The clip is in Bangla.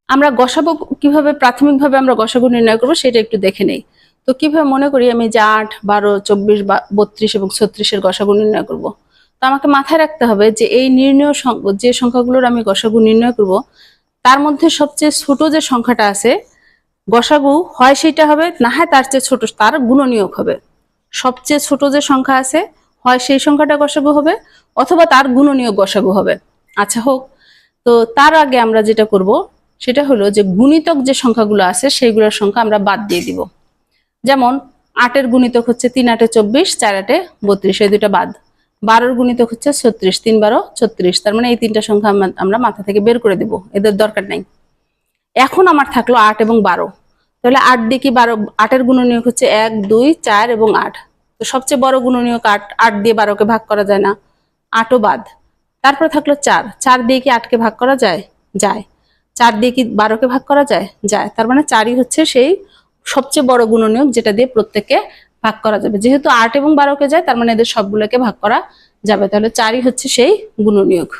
আমরা গসাগু কিভাবে প্রাথমিকভাবে আমরা গসাগু নির্ণয় করবো সেটা একটু দেখে নেই। তো কিভাবে মনে করি আমি যে 8, 12, 24, 32 এবং 36-এর গসাগু নির্ণয় করব। তো আমাকে মাথায় রাখতে হবে যে এই নির্ণয় যে সংখ্যাগুলোর আমি গসাগু নির্ণয় করব তার মধ্যে সবচেয়ে ছোট যে সংখ্যাটা আছে গসাগু হয় সেটা হবে, না হয় তার চেয়ে ছোট তার গুণনীয়ক হবে। সবচেয়ে ছোট যে সংখ্যা আছে হয় সেই সংখ্যাটা গসাগু হবে অথবা তার গুণনীয়ক গসাগু হবে। আচ্ছা হোক, তো তার আগে আমরা যেটা করব সেটা হলো যে গুণিতক যে সংখ্যাগুলো আছে সেইগুলোর সংখ্যা আমরা বাদ দিয়ে দিব। যেমন 8-এর গুণিতক হচ্ছে 3 8 24, 4 8 32, এই দুটো বাদ। 12-এর গুণিতক হচ্ছে 36, 3 12 36, তার মানে এই তিনটা সংখ্যা আমরা মাথা থেকে বের করে দেব, এদের দরকার নাই। এখন আমার থাকলো 8 এবং 12, তাহলে 8 দিয়ে কি 12, 8-এর গুণনীয়ক হচ্ছে 1 2 4 এবং 8, তো সবচেয়ে বড় গুণনীয়ক 8, 8 দিয়ে 12কে ভাগ করা যায় না, 8ও বাদ। তারপর থাকলো 4, 4 দিয়ে কি 8কে ভাগ করা যায়? যায়। 4 দিয়ে কি 12কে ভাগ করা যায়? যায়। তার মানে 4ই হচ্ছে সেই সবচেয়ে বড় গুণনীয়ক যেটা দিয়ে প্রত্যেককে ভাগ করা যাবে। যেহেতু 8 এবং 12কে যায় তার মানে এদের সবগুলোকে ভাগ করা যাবে, তাহলে 4ই হচ্ছে সেই গুণনীয়ক।